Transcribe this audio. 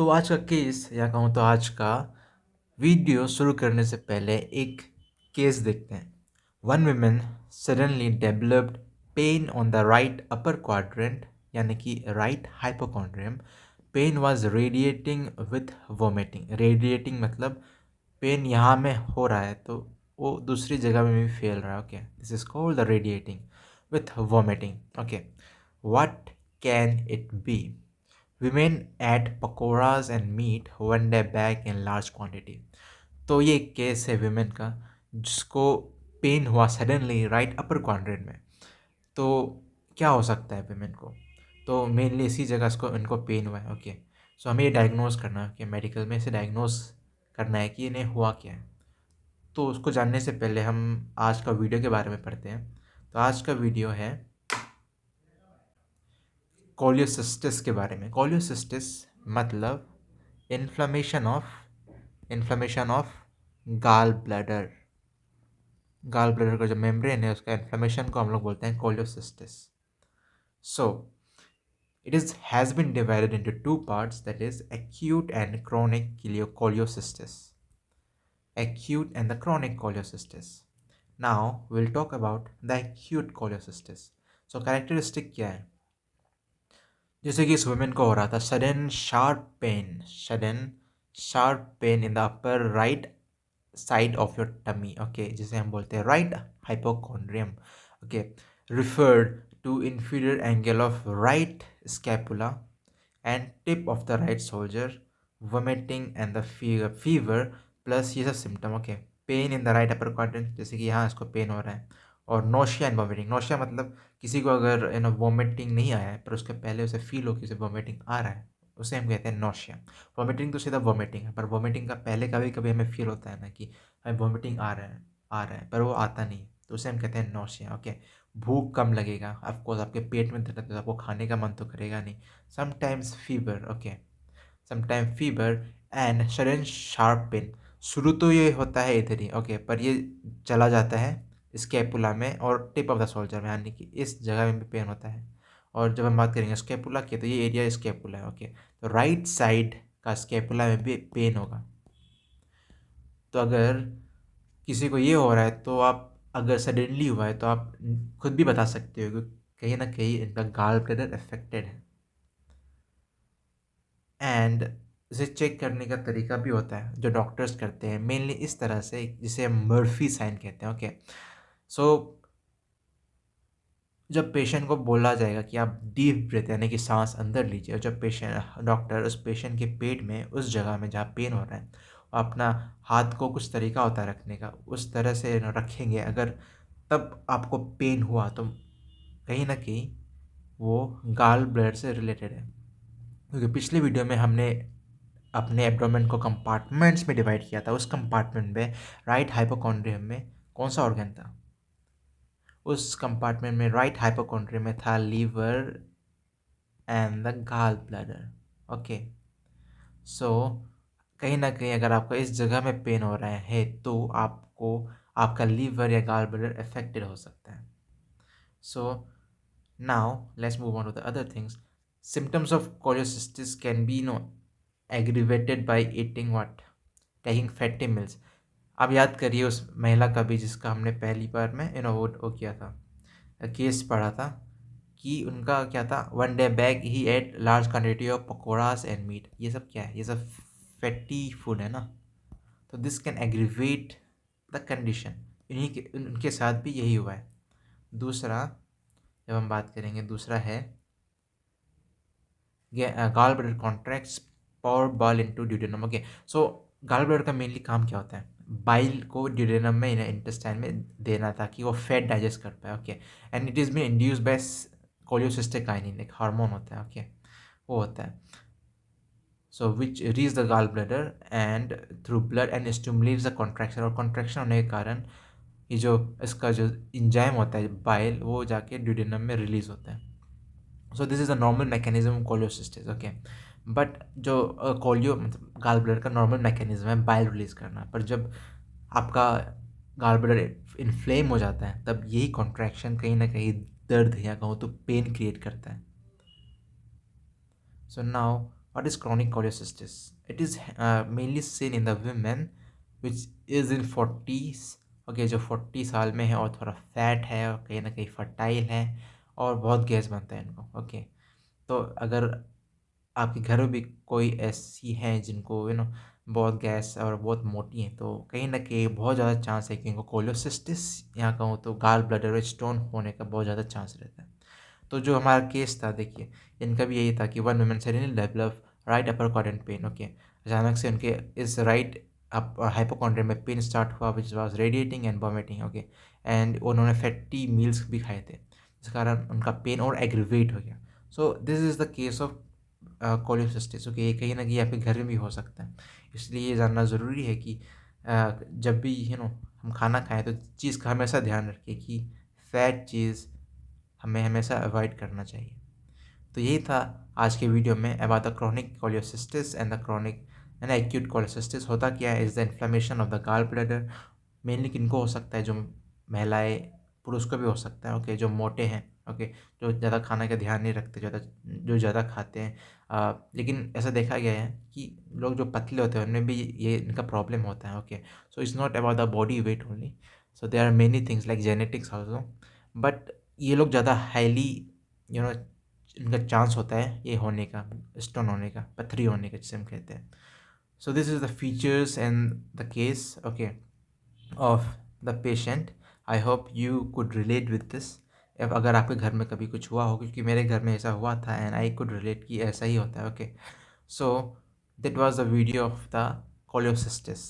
तो आज का केस या कहूँ तो आज का वीडियो शुरू करने से पहले एक केस देखते हैं। One women suddenly developed pain on the right upper quadrant यानी कि right hypochondrium. Pain was radiating with vomiting. Radiating मतलब पेन यहाँ में हो रहा है तो वो दूसरी जगह में भी फैल रहा है। Okay, this is called the radiating with vomiting. Okay, what can it be? Women ate pakoras and meat one day back in large quantity। तो ये एक केस है विमेन का जिसको पेन हुआ सडनली राइट अपर क्वाड्रेंट में। तो क्या हो सकता है विमेन को? तो मेनली इसी जगह इसको इनको पेन हुआ है। ओके, सो हमें ये डायग्नोज करना है कि मेडिकल में इसे डायग्नोज करना है कि इन्हें हुआ क्या है। तो उसको जानने से पहले हम आज का वीडियो के बारे में पढ़ते हैं। तो आज का वीडियो है कोलियोसिस्टिस के बारे में। कोलियोसिस्टिस मतलब इन्फ्लेमेशन ऑफ गाल ब्लैडर। गाल ब्लैडर का जो मेम्ब्रेन है उसका इन्फ्लेमेशन को हम लोग बोलते हैं cholecystitis. So it is has been divided into two parts, that is acute and chronic cholecystitis. acute and the chronic cholecystitis. Now we'll talk about the acute cholecystitis. So characteristic क्या है? जैसे कि इस वुमेन को हो रहा था sudden sharp pain in the upper right side of your tummy. Okay, जिसे हम बोलते हैं right hypochondrium. Okay, referred to inferior angle of right scapula and tip of the right shoulder, vomiting and the fever plus ये सब symptom. Okay, pen in the right upper quadrant, जैसे कि यहाँ इसको पेन हो रहा है, और नोशिया एंड वॉमिटिंग। नोशिया मतलब किसी को अगर वॉमिटिंग नहीं आया है पर उसके पहले उसे फील हो कि उसे वॉमिटिंग आ रहा है, उसे हम कहते हैं नोशिया। वॉमिटिंग तो सीधा वॉमिटिंग है, पर वॉमिटिंग का पहले कभी कभी हमें फील होता है ना कि हमें वॉमिटिंग आ रहा है पर वो आता नहीं है, तो उसे हम कहते हैं नोशिया। ओके, भूख कम लगेगा, ऑफकोर्स आपके पेट में दर्द है तो आपको खाने का मन तो करेगा नहीं। Sometimes fever. Okay, sometime fever and sudden sharp pain. शुरू तो ये होता है इधर ही, ओके, पर ये चला जाता है स्कैपुला में और टिप ऑफ द शोल्डर में, यानी कि इस जगह में भी पेन होता है। और जब हम बात करेंगे स्कैपुला की तो ये एरिया स्कैपुला है। ओके, तो राइट साइड का स्कैपुला में भी पेन होगा। तो अगर किसी को ये हो रहा है तो आप, अगर सडनली हुआ है तो आप खुद भी बता सकते हो कि कहीं ना कहीं इनका गाल ब्लैडर अफेक्टेड है। एंड इसे चेक करने का तरीका भी होता है जो डॉक्टर्स करते हैं मेनली इस तरह से, जिसे हम मर्फी साइन कहते हैं। ओके, सो जब पेशेंट को बोला जाएगा कि आप डीप ब्रेथ यानी कि सांस अंदर लीजिए, और जब डॉक्टर उस पेशेंट के पेट में उस जगह में जहाँ पेन हो रहा है वो अपना हाथ को, कुछ तरीका होता है रखने का, उस तरह से रखेंगे, अगर तब आपको पेन हुआ तो कहीं ना कहीं वो गाल ब्लैडर से रिलेटेड है। क्योंकि पिछले वीडियो में हमने अपने एब्डोमेन को कंपार्टमेंट्स में डिवाइड किया था। उस कंपार्टमेंट में राइट हाइपोकॉन्ड्रियम में कौन सा ऑर्गन था? उस कंपार्टमेंट में राइट हाइपोकॉन्ड्रियम में था liver and the gall bladder. Okay, so कहीं ना कहीं अगर आपको इस जगह में पेन हो रहा है तो आपको आपका लीवर या गाल ब्लैडर अफेक्टेड हो सकता है। So now let's move on to the other things. Symptoms of cholecystitis can be aggravated by eating what? Taking fatty meals। अब याद करिए उस महिला का भी जिसका हमने पहली बार में वो किया था, केस पढ़ा था कि उनका क्या था, वन डे बैक ही ate large quantity of pakoras and meat. ये सब क्या है? ये सब फैटी फूड है ना, तो this can aggravate the condition. इन्हीं के उनके साथ भी यही हुआ है। दूसरा जब हम बात करेंगे, दूसरा है gall bladder contracts power bile into duodenum. Okay, so gall bladder का मेनली काम क्या होता है? बाइल को ड्यूडेनम में, इंटेस्टाइन में देना ताकि वो फैट डाइजेस्ट कर पाए। Okay, and it is been induced by cholecystokinin, एक हार्मोन होता है। ओके, वो होता है, so which reach the gall bladder and through blood and stimulates the contraction. और कॉन्ट्रैक्शन होने के कारण ये जो इसका जो इंजाइम होता है बाइल, वो जाके ड्यूडेनम में रिलीज होता है। So this is a normal mechanism cholecystitis. Okay, but जो कोलियो मतलब गाल ब्लैडर का नॉर्मल मैकेनिज्म है बाइल रिलीज करना, पर जब आपका गाल ब्लैडर इन्फ्लेम हो जाता है तब यही कॉन्ट्रैक्शन कहीं ना कहीं दर्द या कहूँ तो पेन क्रिएट करता है। So now What is chronic cholecystitis? It is mainly seen in the women which is in 40s, okay, जो 40 साल में है और थोड़ा फैट है और कहीं ना कहीं फर्टाइल है और बहुत गैस बनता है इनको, ओके। तो अगर आपके घर में भी कोई ऐसी हैं जिनको बहुत गैस और बहुत मोटी हैं, तो कहीं न कहीं बहुत ज़्यादा चांस है कि इनको कोलेसिस्टिस या कहूँ तो गाल ब्लैडर में स्टोन होने का बहुत ज़्यादा चांस रहता है। तो जो हमारा केस था, देखिए, इनका भी यही था कि one woman suddenly develop right upper quadrant pain, okay. अचानक से उनके इस राइट अप हाइपोकॉन्ड्रियम में पेन स्टार्ट हुआ which was radiating and vomiting, okay. And उन्होंने फैटी मील्स भी खाए थे, जिस कारण उनका पेन और एग्रीवेट हो गया। So this is the case of cholecystitis, okay. ये कहीं न कहीं आपके घर में भी हो सकता है। इसलिए ये जानना ज़रूरी है कि जब भी हम खाना खाएँ तो चीज़ का हमेशा ध्यान रखें कि फैट चीज़ हमें हमेशा अवॉइड करना चाहिए। तो यही था आज के वीडियो में about the chronic cholecystitis and the chronic and acute cholecystitis. होता क्या है? Is the inflammation of the gall bladder. Mainly किनको हो सकता है? जो महिलाएँ, पुरुष को भी हो सकता है, ओके, जो मोटे हैं, ओके, जो ज़्यादा खाने का ध्यान नहीं रखते, जो ज़्यादा खाते हैं। लेकिन ऐसा देखा गया है कि लोग जो पतले होते हैं उनमें भी ये इनका प्रॉब्लम होता है, okay. So it's not about the body weight only, so there are many things like genetics also. But ये लोग ज़्यादा हाईली यू नो इनका चांस होता है ये होने का, स्टोन होने का, पथरी होने का, जिसे हम कहते हैं। सो this is the features and the case, okay, of the patient. I hope you could relate with this. अब अगर आपके घर में कभी कुछ हुआ हो, क्योंकि मेरे घर में ऐसा हुआ था एंड आई कुड रिलेट कि ऐसा ही होता है, okay. So that was the video of the कोलियोसिस्टिस।